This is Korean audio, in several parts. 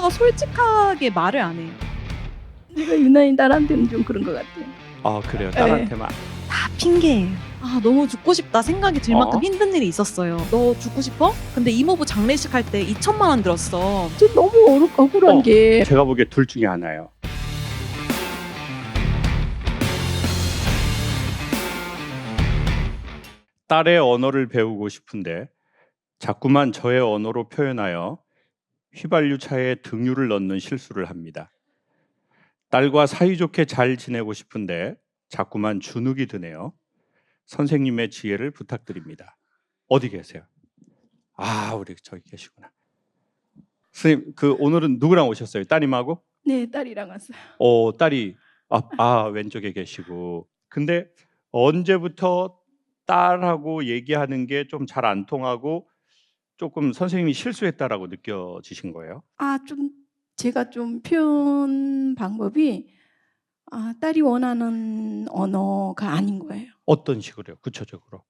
엄마가 솔직하게 말을 안 해요. 제가 유난히 딸한테는 좀 그런 것 같아요. 아 그래요? 딸한테만. 다 핑계예요. 아 너무 죽고 싶다 생각이 들 만큼 어? 힘든 일이 있었어요. 너 죽고 싶어? 근데 이모부 장례식 할 때 2천만 원 들었어. 저 너무 억울한 게 제가 보기에 둘 중에 하나예요. 딸의 언어를 배우고 싶은데 자꾸만 저의 언어로 표현하여 휘발유차에 등유를 넣는 실수를 합니다. 딸과 사이좋게 잘 지내고 싶은데 자꾸만 주눅이 드네요. 선생님의 지혜를 부탁드립니다. 어디 계세요? 아, 우리 저기 계시구나. 선생님, 오늘은 누구랑 오셨어요? 따님하고? 네, 딸이랑 왔어요. 딸이 왼쪽에 계시고. 근데 언제부터 딸하고 얘기하는 게 좀 잘 안 통하고 조금 선생님이 실수했다라고 느껴지신 거예요? 좀 제가 좀 표현 방법이 딸이 원하는 언어가 아닌 거예요. 어떤 식으로요? 구체적으로?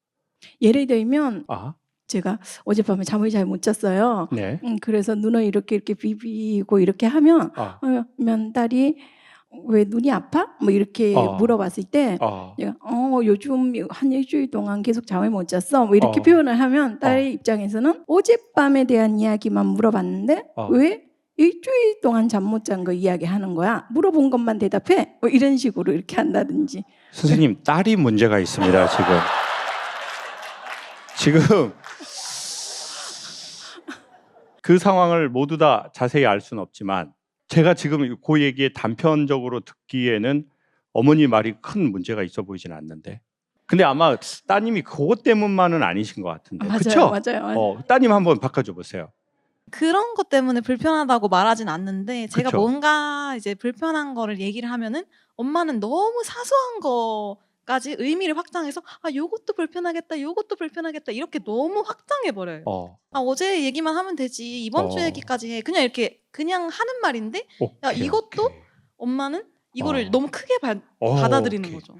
예를 들면 아, 제가 어젯밤에 잠을 잘 못 잤어요. 네. 그래서 눈을 이렇게 비비고 이렇게 하면 딸이 왜 눈이 아파? 뭐 이렇게 물어봤을 때 내가 요즘 한 일주일 동안 계속 잠을 못 잤어. 뭐 이렇게 표현을 하면 딸의 입장에서는 어젯밤에 대한 이야기만 물어봤는데 왜 일주일 동안 잠 못 잔 거 이야기하는 거야? 물어본 것만 대답해? 뭐 이런 식으로 이렇게 한다든지. 선생님, 딸이 문제가 있습니다, 지금 그 상황을 모두 다 자세히 알 수는 없지만 제가 지금 그 얘기에 단편적으로 듣기에는 어머니 말이 큰 문제가 있어 보이진 않는데, 근데 아마 따님이 그것 때문만은 아니신 것 같은데, 그렇죠? 맞아요. 따님 한번 바꿔줘 보세요. 그런 것 때문에 불편하다고 말하진 않는데 제가 그쵸. 뭔가 이제 불편한 거를 얘기를 하면은 엄마는 너무 사소한 거까지 의미를 확장해서 요것도 불편하겠다 요것도 불편하겠다 이렇게 너무 확장해 버려요. 어제 얘기만 하면 되지 이번 주 얘기까지 해. 그냥 이렇게 그냥 하는 말인데 이것도 엄마는 이거를 너무 크게 받아들이는 거죠.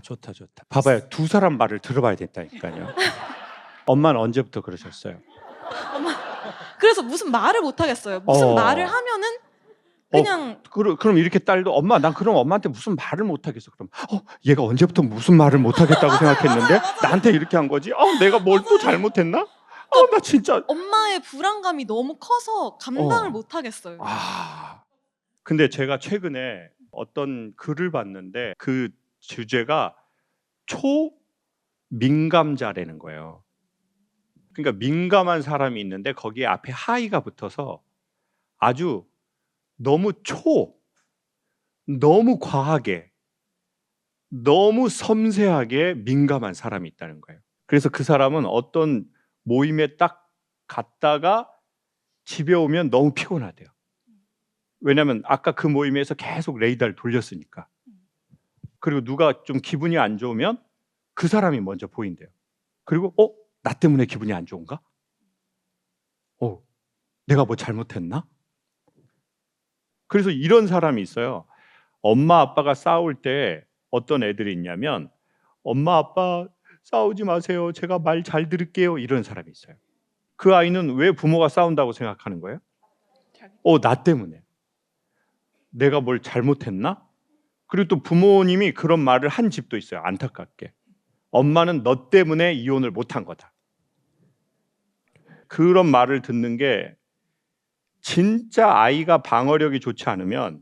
좋다. 봐봐요, 두 사람 말을 들어봐야 된다니까요. 엄마는 언제부터 그러셨어요? 그래서 무슨 말을 못 하겠어요. 무슨 말을 하면은 그냥 그럼 이렇게 딸도 엄마, 난 그럼 엄마한테 무슨 말을 못 하겠어. 그럼 얘가 언제부터 무슨 말을 못 하겠다고 생각했는데 나한테 이렇게 한 거지? 내가 뭘 또 잘못했나? 나 진짜 엄마의 불안감이 너무 커서 감당을 못 하겠어요. 근데 제가 최근에 어떤 글을 봤는데 그 주제가 초민감자라는 거예요. 그러니까 민감한 사람이 있는데 거기에 앞에 하이가 붙어서 아주 너무 너무 과하게, 너무 섬세하게 민감한 사람이 있다는 거예요. 그래서 그 사람은 어떤 모임에 딱 갔다가 집에 오면 너무 피곤하대요. 왜냐하면 아까 그 모임에서 계속 레이더를 돌렸으니까. 그리고 누가 좀 기분이 안 좋으면 그 사람이 먼저 보인대요. 그리고 나 때문에 기분이 안 좋은가? 내가 뭐 잘못했나? 그래서 이런 사람이 있어요. 엄마 아빠가 싸울 때 어떤 애들이 있냐면 엄마 아빠 싸우지 마세요, 제가 말 잘 들을게요, 이런 사람이 있어요. 그 아이는 왜 부모가 싸운다고 생각하는 거예요? 나 때문에 내가 뭘 잘못했나? 그리고 또 부모님이 그런 말을 한 집도 있어요. 안타깝게 엄마는 너 때문에 이혼을 못한 거다. 그런 말을 듣는 게 진짜 아이가 방어력이 좋지 않으면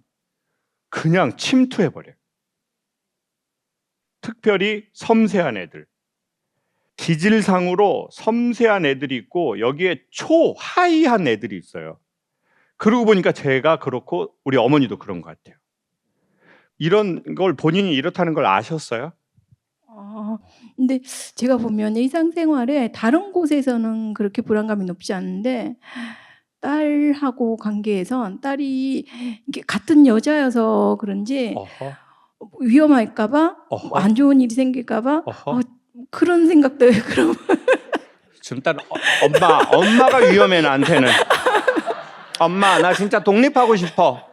그냥 침투해버려요. 특별히 섬세한 애들, 기질상으로 섬세한 애들이 있고 여기에 하이한 애들이 있어요. 그러고 보니까 제가 그렇고 우리 어머니도 그런 것 같아요. 이런 걸 본인이 이렇다는 걸 아셨어요? 근데 제가 보면 일상생활에 다른 곳에서는 그렇게 불안감이 높지 않은데 딸하고 관계에선 딸이 이게 같은 여자여서 그런지 위험할까봐, 안 좋은 일이 생길까봐 그런 생각도 해요. 그럼 지금 딸 엄마가 위험해 나한테는. 엄마, 나 진짜 독립하고 싶어.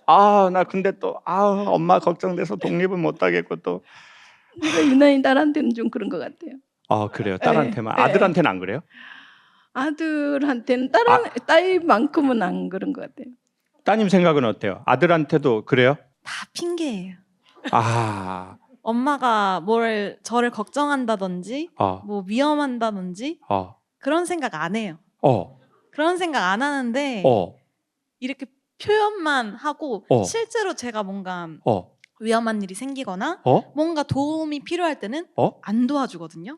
나 근데 또 엄마 걱정돼서 독립은 못 하겠고 또. 제가 유난히 딸한테는 좀 그런 것 같아요. 그래요? 딸한테만? 네. 아들한테는 안 그래요? 아들한테는 딸만큼은 안 그런 것 같아요. 따님 생각은 어때요? 아들한테도 그래요? 다 핑계예요. 아, 엄마가 저를 걱정한다든지 뭐 위험한다든지 그런 생각 안 해요. 그런 생각 안 하는데 이렇게 표현만 하고 실제로 제가 뭔가 위험한 일이 생기거나 뭔가 도움이 필요할 때는 안 도와주거든요.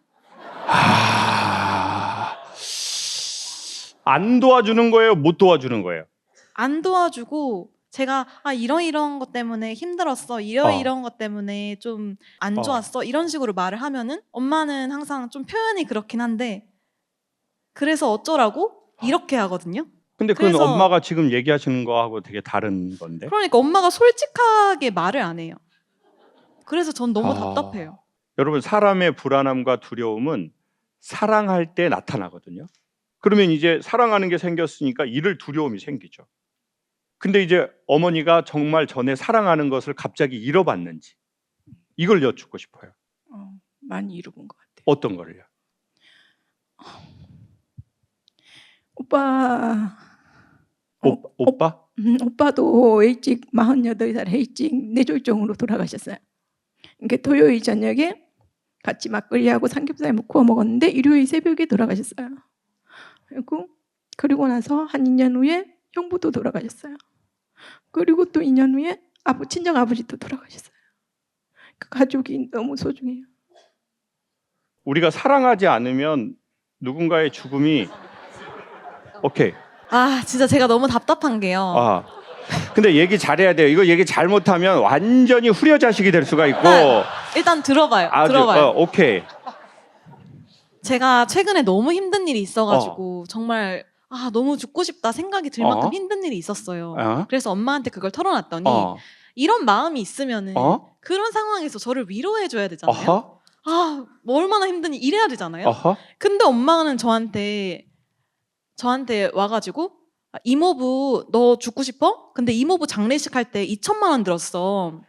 안 도와주는 거예요? 못 도와주는 거예요? 안 도와주고 제가 이런 것 때문에 힘들었어, 이런 것 때문에 좀 안 좋았어, 이런 식으로 말을 하면은 엄마는 항상 좀 표현이 그렇긴 한데 그래서 어쩌라고? 이렇게 하거든요. 근데 그건 엄마가 지금 얘기하시는 거하고 되게 다른 건데? 그러니까 엄마가 솔직하게 말을 안 해요. 그래서 전 너무 답답해요. 여러분, 사람의 불안함과 두려움은 사랑할 때 나타나거든요. 그러면 이제 사랑하는 게 생겼으니까 잃을 두려움이 생기죠. 근데 이제 어머니가 정말 전에 사랑하는 것을 갑자기 잃어봤는지 이걸 여쭙고 싶어요. 많이 잃어본 것 같아요. 어떤 거를요? 오빠? 오빠도 일찍 48살 일찍 뇌졸중으로 돌아가셨어요. 그러니까 토요일 저녁에 같이 막걸리하고 삼겹살 구워 먹었는데 일요일 새벽에 돌아가셨어요. 그리고 나서 한 2년 후에 형부도 돌아가셨어요. 그리고 또 2년 후에 친정 아버지도 돌아가셨어요. 그 가족이 너무 소중해요. 우리가 사랑하지 않으면 누군가의 죽음이 오케이. 진짜 제가 너무 답답한 게요. 근데 얘기 잘해야 돼요. 이거 얘기 잘못하면 완전히 후려자식이 될 수가 있고. 일단 들어봐요. 오케이. 제가 최근에 너무 힘든 일이 있어가지고 정말 너무 죽고 싶다 생각이 들 만큼 힘든 일이 있었어요. 그래서 엄마한테 그걸 털어놨더니 이런 마음이 있으면은 그런 상황에서 저를 위로해줘야 되잖아요. 뭐 얼마나 힘드니 이래야 되잖아요. 근데 엄마는 저한테 와가지고 이모부 너 죽고 싶어? 근데 이모부 장례식 할 때 2천만 원 들었어.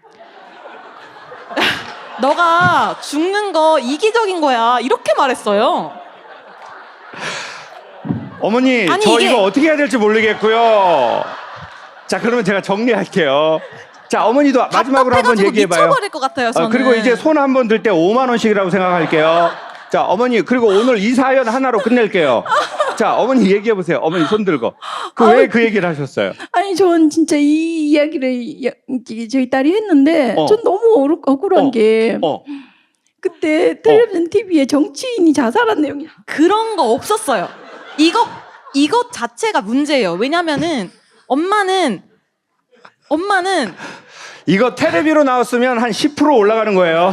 너가 죽는 거 이기적인 거야. 이렇게 말했어요. 어머니, 이거 어떻게 해야 될지 모르겠고요. 자, 그러면 제가 정리할게요. 자, 어머니도 마지막으로 한번 얘기해봐요. 미쳐버릴 것 같아요, 저는. 그리고 이제 손 한 번 들 때 5만 원씩이라고 생각할게요. 자, 어머니, 그리고 오늘 이 사연 하나로 끝낼게요. 자, 어머니 얘기해보세요. 어머니 손 들고. 왜 그 얘기를 하셨어요? 아니, 전 진짜 이 이야기를 저희 딸이 했는데 전 너무 억울한 게 그때 텔레비전 TV에 정치인이 자살한 내용이야. 그런 거 없었어요. 이것 자체가 문제예요. 왜냐면은 엄마는 이거 텔레비로 나왔으면 한 10% 올라가는 거예요.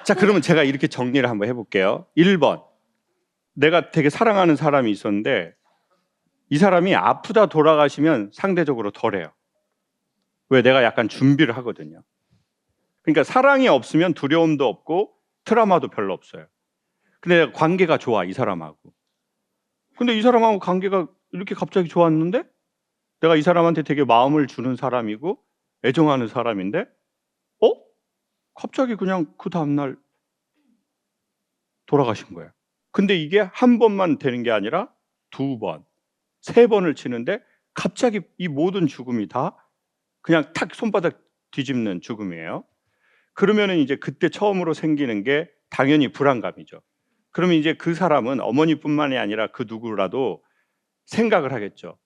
자, 그러면 제가 이렇게 정리를 한번 해볼게요. 1번. 내가 되게 사랑하는 사람이 있었는데 이 사람이 아프다 돌아가시면 상대적으로 덜해요. 왜? 내가 약간 준비를 하거든요. 그러니까 사랑이 없으면 두려움도 없고 트라우마도 별로 없어요. 근데 관계가 좋아, 이 사람하고. 근데 이 사람하고 관계가 이렇게 갑자기 좋았는데 내가 이 사람한테 되게 마음을 주는 사람이고 애정하는 사람인데 갑자기 그냥 그 다음날 돌아가신 거예요. 근데 이게 한 번만 되는 게 아니라 2번, 3번을 치는데 갑자기 이 모든 죽음이 다 그냥 탁 손바닥 뒤집는 죽음이에요. 그러면은 이제 그때 처음으로 생기는 게 당연히 불안감이죠. 그러면 이제 그 사람은 어머니뿐만이 아니라 그 누구라도 생각을 하겠죠.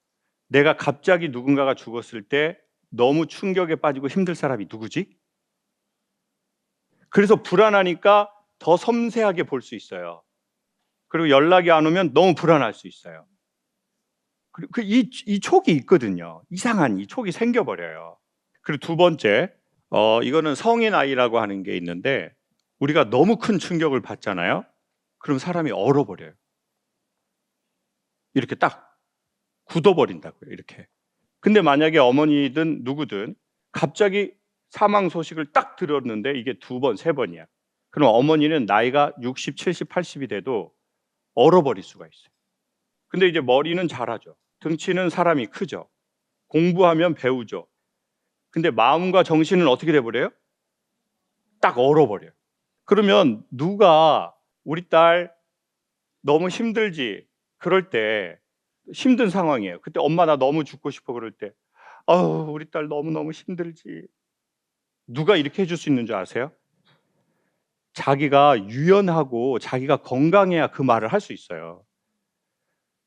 내가 갑자기 누군가가 죽었을 때 너무 충격에 빠지고 힘들 사람이 누구지? 그래서 불안하니까 더 섬세하게 볼 수 있어요. 그리고 연락이 안 오면 너무 불안할 수 있어요. 그리고 이 촉이 있거든요. 이상한 이 촉이 생겨버려요. 그리고 2번째, 이거는 성인 아이라고 하는 게 있는데 우리가 너무 큰 충격을 받잖아요. 그럼 사람이 얼어버려요. 이렇게 딱 굳어버린다고요. 이렇게. 근데 만약에 어머니든 누구든 갑자기 사망 소식을 딱 들었는데 이게 2번, 3번이야. 그럼 어머니는 나이가 60, 70, 80이 돼도 얼어버릴 수가 있어요. 근데 이제 머리는 잘하죠. 등치는 사람이 크죠. 공부하면 배우죠. 근데 마음과 정신은 어떻게 돼버려요? 딱 얼어버려요. 그러면 누가 우리 딸 너무 힘들지? 그럴 때 힘든 상황이에요. 그때 엄마 나 너무 죽고 싶어 그럴 때 우리 딸 너무너무 힘들지. 누가 이렇게 해줄 수 있는 줄 아세요? 자기가 유연하고 자기가 건강해야 그 말을 할 수 있어요.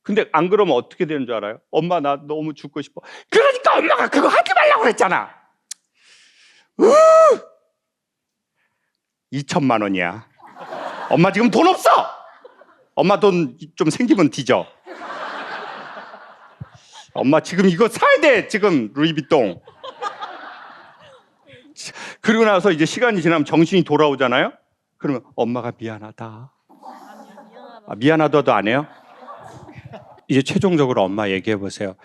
근데 안 그러면 어떻게 되는 줄 알아요? 엄마 나 너무 죽고 싶어. 그러니까 엄마가 그거 하지 말라고 그랬잖아. 2천만 원이야. 엄마 지금 돈 없어. 엄마 돈 좀 생기면 뒤져. 엄마 지금 이거 사야 돼. 지금 루이비통. 그리고 나서 이제 시간이 지나면 정신이 돌아오잖아요. 그러면 엄마가 미안하다. 미안하다도 안 해요? 이제 최종적으로 엄마 얘기해 보세요.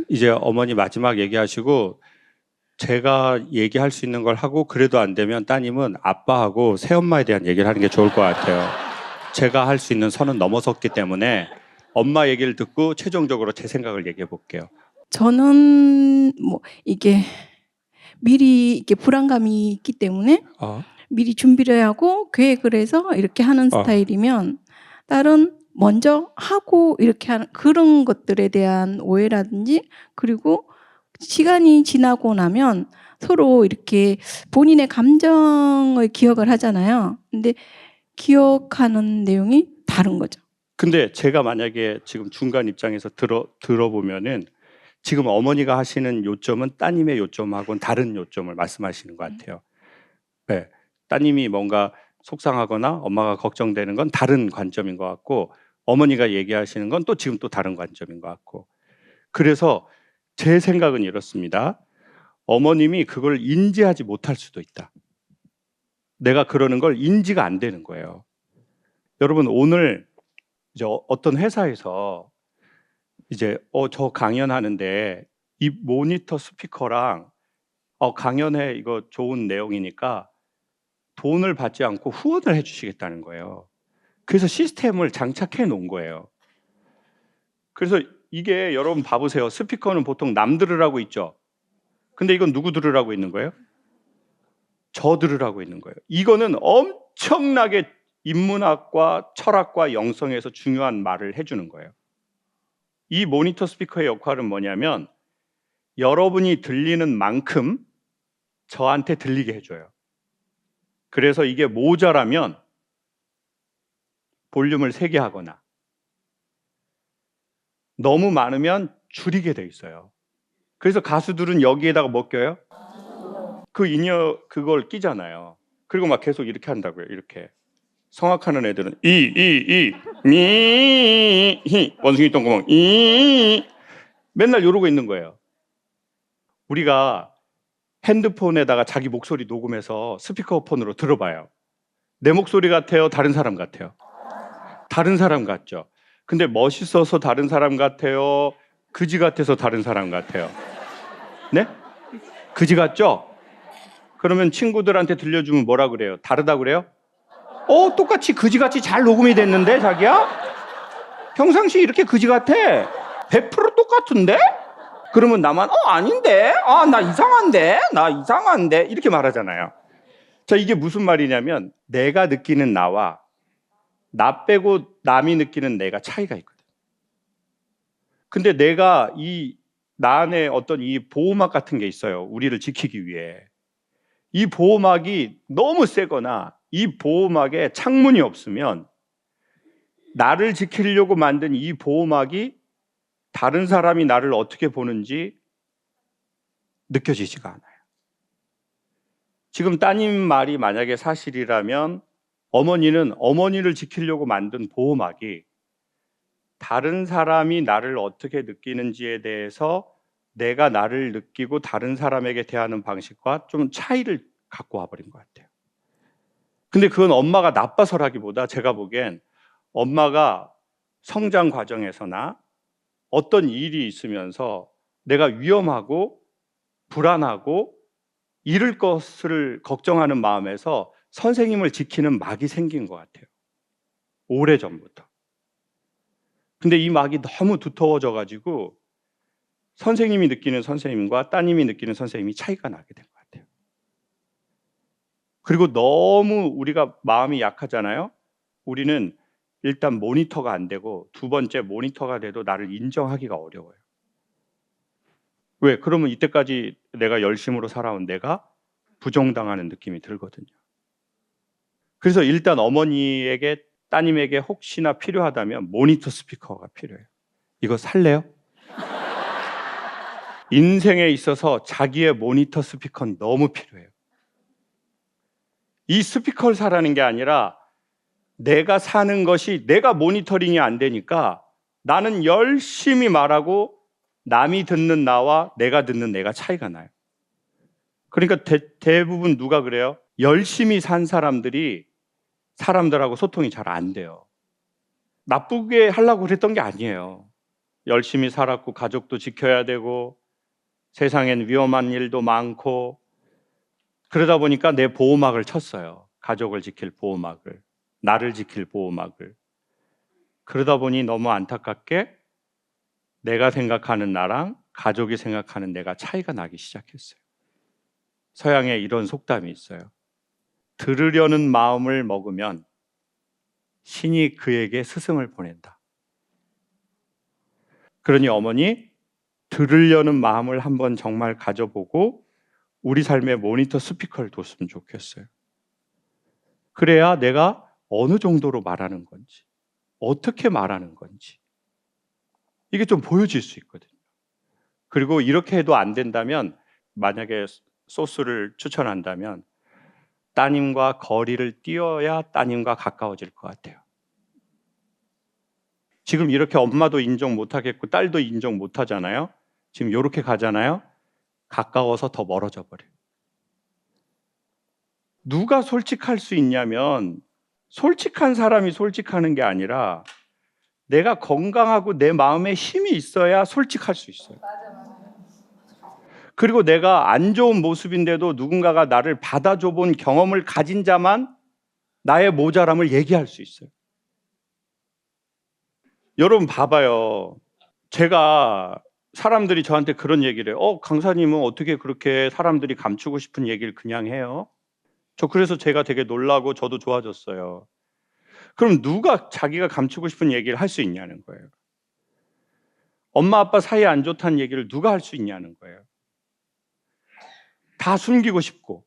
이제 어머니 마지막 얘기하시고 제가 얘기할 수 있는 걸 하고 그래도 안 되면 따님은 아빠하고 새엄마에 대한 얘기를 하는 게 좋을 것 같아요. 제가 할 수 있는 선은 넘어섰기 때문에 엄마 얘기를 듣고 최종적으로 제 생각을 얘기해 볼게요. 저는 뭐 이게 미리 이렇게 불안감이 있기 때문에 미리 준비를 하고 계획을 해서 이렇게 하는 스타일이면 딸은 먼저 하고 이렇게 하는 그런 것들에 대한 오해라든지 그리고 시간이 지나고 나면 서로 이렇게 본인의 감정을 기억을 하잖아요. 근데 기억하는 내용이 다른 거죠. 근데 제가 만약에 지금 중간 입장에서 들어보면은 지금 어머니가 하시는 요점은 따님의 요점하고는 다른 요점을 말씀하시는 것 같아요. 네, 따님이 뭔가 속상하거나 엄마가 걱정되는 건 다른 관점인 것 같고 어머니가 얘기하시는 건 또 지금 또 다른 관점인 것 같고 그래서 제 생각은 이렇습니다. 어머님이 그걸 인지하지 못할 수도 있다. 내가 그러는 걸 인지가 안 되는 거예요. 여러분 오늘 이제 어떤 회사에서 이제 저 강연하는데 이 모니터 스피커랑 강연회 이거 좋은 내용이니까 돈을 받지 않고 후원을 해주시겠다는 거예요. 그래서 시스템을 장착해 놓은 거예요. 그래서 이게 여러분 봐보세요. 스피커는 보통 남 들으라고 있죠. 근데 이건 누구 들으라고 있는 거예요? 저 들으라고 있는 거예요. 이거는 엄청나게 인문학과 철학과 영성에서 중요한 말을 해주는 거예요. 이 모니터 스피커의 역할은 뭐냐면 여러분이 들리는 만큼 저한테 들리게 해줘요. 그래서 이게 모자라면 볼륨을 세게 하거나 너무 많으면 줄이게 돼 있어요. 그래서 가수들은 여기에다가 뭐 껴요? 그 인이어 그걸 끼잖아요. 그리고 막 계속 이렇게 한다고요. 이렇게. 성악하는 애들은 미 원숭이 똥구멍 맨날 이러고 있는 거예요. 우리가 핸드폰에다가 자기 목소리 녹음해서 스피커폰으로 들어봐요. 내 목소리 같아요? 다른 사람 같아요? 다른 사람 같죠? 근데 멋있어서 다른 사람 같아요? 그지 같아서 다른 사람 같아요? 네? 그지 같죠? 그러면 친구들한테 들려주면 뭐라 그래요? 다르다 그래요? 똑같이 그지같이 잘 녹음이 됐는데 자기야? 평상시 이렇게 그지 같아. 100% 똑같은데? 그러면 나만 아닌데? 나 이상한데? 이렇게 말하잖아요. 자, 이게 무슨 말이냐면 내가 느끼는 나와 나 빼고 남이 느끼는 내가 차이가 있거든. 근데 내가 나 안에 어떤 이 보호막 같은 게 있어요. 우리를 지키기 위해. 이 보호막이 너무 세거나 이 보호막에 창문이 없으면 나를 지키려고 만든 이 보호막이 다른 사람이 나를 어떻게 보는지 느껴지지가 않아요. 지금 따님 말이 만약에 사실이라면 어머니는 어머니를 지키려고 만든 보호막이 다른 사람이 나를 어떻게 느끼는지에 대해서 내가 나를 느끼고 다른 사람에게 대하는 방식과 좀 차이를 갖고 와버린 것 같아요. 근데 그건 엄마가 나빠서라기보다 제가 보기엔 엄마가 성장 과정에서나 어떤 일이 있으면서 내가 위험하고 불안하고 잃을 것을 걱정하는 마음에서 선생님을 지키는 막이 생긴 것 같아요. 오래전부터. 근데 이 막이 너무 두터워져 가지고 선생님이 느끼는 선생님과 따님이 느끼는 선생님이 차이가 나게 된 것 같아요. 그리고 너무 우리가 마음이 약하잖아요. 우리는 일단 모니터가 안 되고 두 번째 모니터가 돼도 나를 인정하기가 어려워요. 왜? 그러면 이때까지 내가 열심으로 살아온 내가 부정당하는 느낌이 들거든요. 그래서 일단 어머니에게, 따님에게 혹시나 필요하다면 모니터 스피커가 필요해요. 이거 살래요? 인생에 있어서 자기의 모니터 스피커는 너무 필요해요. 이 스피커를 사라는 게 아니라 내가 사는 것이 내가 모니터링이 안 되니까 나는 열심히 말하고 남이 듣는 나와 내가 듣는 내가 차이가 나요. 그러니까 대부분 누가 그래요? 열심히 산 사람들이 사람들하고 소통이 잘 안 돼요. 나쁘게 하려고 그랬던 게 아니에요. 열심히 살았고 가족도 지켜야 되고 세상엔 위험한 일도 많고 그러다 보니까 내 보호막을 쳤어요. 가족을 지킬 보호막을, 나를 지킬 보호막을. 그러다 보니 너무 안타깝게 내가 생각하는 나랑 가족이 생각하는 내가 차이가 나기 시작했어요. 서양에 이런 속담이 있어요. 들으려는 마음을 먹으면 신이 그에게 스승을 보낸다. 그러니 어머니, 들으려는 마음을 한번 정말 가져보고 우리 삶의 모니터 스피커를 뒀으면 좋겠어요. 그래야 내가 어느 정도로 말하는 건지, 어떻게 말하는 건지 이게 좀 보여질 수 있거든요. 그리고 이렇게 해도 안 된다면 만약에 소스를 추천한다면 따님과 거리를 띄어야 따님과 가까워질 것 같아요. 지금 이렇게 엄마도 인정 못하겠고 딸도 인정 못하잖아요. 지금 이렇게 가잖아요. 가까워서 더 멀어져 버려요. 누가 솔직할 수 있냐면 솔직한 사람이 솔직하는 게 아니라 내가 건강하고 내 마음에 힘이 있어야 솔직할 수 있어요. 그리고 내가 안 좋은 모습인데도 누군가가 나를 받아줘 본 경험을 가진 자만 나의 모자람을 얘기할 수 있어요. 여러분 봐봐요. 제가 사람들이 저한테 그런 얘기를 해요. 강사님은 어떻게 그렇게 사람들이 감추고 싶은 얘기를 그냥 해요? 저 그래서 제가 되게 놀라고 저도 좋아졌어요. 그럼 누가 자기가 감추고 싶은 얘기를 할 수 있냐는 거예요. 엄마 아빠 사이 안 좋다는 얘기를 누가 할 수 있냐는 거예요. 다 숨기고 싶고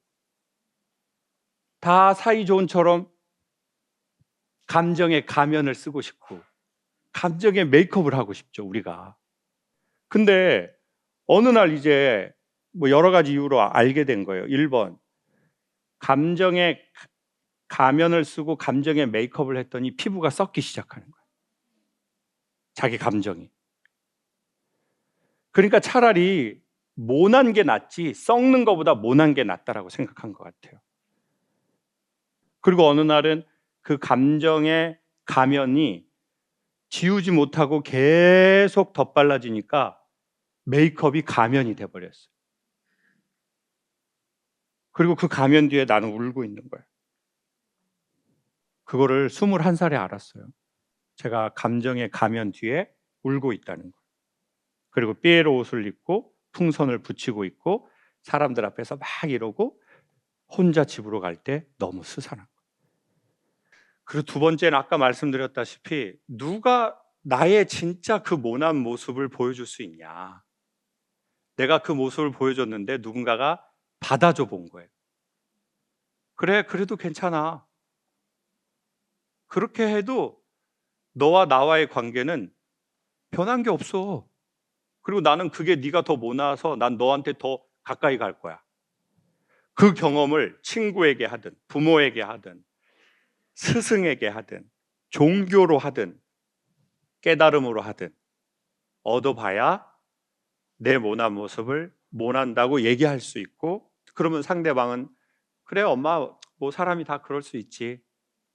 다 사이 좋은처럼 감정의 가면을 쓰고 싶고 감정의 메이크업을 하고 싶죠, 우리가. 근데 어느 날 이제 뭐 여러 가지 이유로 알게 된 거예요. 1번, 감정의 가면을 쓰고 감정의 메이크업을 했더니 피부가 썩기 시작하는 거예요. 자기 감정이. 그러니까 차라리 모난 게 낫지 썩는 것보다 모난 게 낫다라고 생각한 것 같아요. 그리고 어느 날은 그 감정의 가면이 지우지 못하고 계속 덧발라지니까 메이크업이 가면이 돼버렸어요. 그리고 그 가면 뒤에 나는 울고 있는 거예요. 그거를 21살에 알았어요. 제가 감정의 가면 뒤에 울고 있다는 거예요. 그리고 삐에로 옷을 입고 풍선을 붙이고 있고 사람들 앞에서 막 이러고 혼자 집으로 갈 때 너무 스산한 거예요. 그리고 두 번째는 아까 말씀드렸다시피 누가 나의 진짜 그 모난 모습을 보여줄 수 있냐. 내가 그 모습을 보여줬는데 누군가가 받아줘 본 거예요. 그래, 그래도 괜찮아. 그렇게 해도 너와 나와의 관계는 변한 게 없어. 그리고 나는 그게 네가 더 모나서 난 너한테 더 가까이 갈 거야. 그 경험을 친구에게 하든 부모에게 하든 스승에게 하든 종교로 하든 깨달음으로 하든 얻어봐야 내 모난 모습을 모난다고 얘기할 수 있고 그러면 상대방은 그래 엄마 뭐 사람이 다 그럴 수 있지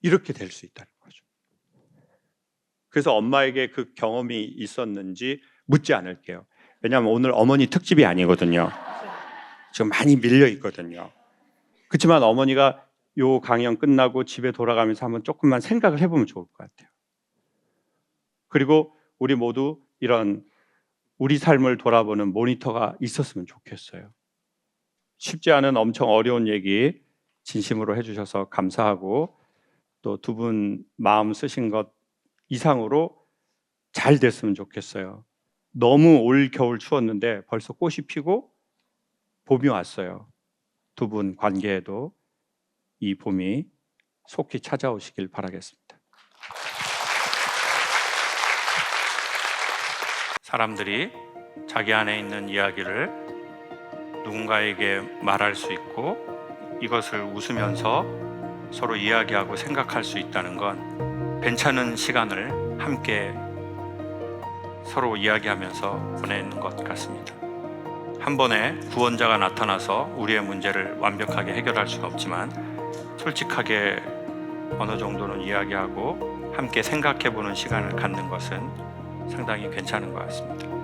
이렇게 될 수 있다는 거죠. 그래서 엄마에게 그 경험이 있었는지 묻지 않을게요. 왜냐하면 오늘 어머니 특집이 아니거든요. 지금 많이 밀려 있거든요. 그렇지만 어머니가 요 강연 끝나고 집에 돌아가면서 한번 조금만 생각을 해보면 좋을 것 같아요. 그리고 우리 모두 이런 우리 삶을 돌아보는 모니터가 있었으면 좋겠어요. 쉽지 않은 엄청 어려운 얘기 진심으로 해주셔서 감사하고 또 두 분 마음 쓰신 것 이상으로 잘 됐으면 좋겠어요. 너무 올 겨울 추웠는데 벌써 꽃이 피고 봄이 왔어요. 두 분 관계에도 이 봄이 속히 찾아오시길 바라겠습니다. 사람들이 자기 안에 있는 이야기를 누군가에게 말할 수 있고 이것을 웃으면서 서로 이야기하고 생각할 수 있다는 건 괜찮은 시간을 함께 서로 이야기하면서 보내는 것 같습니다. 한 번에 구원자가 나타나서 우리의 문제를 완벽하게 해결할 수는 없지만 솔직하게 어느 정도는 이야기하고 함께 생각해보는 시간을 갖는 것은 상당히 괜찮은 것 같습니다.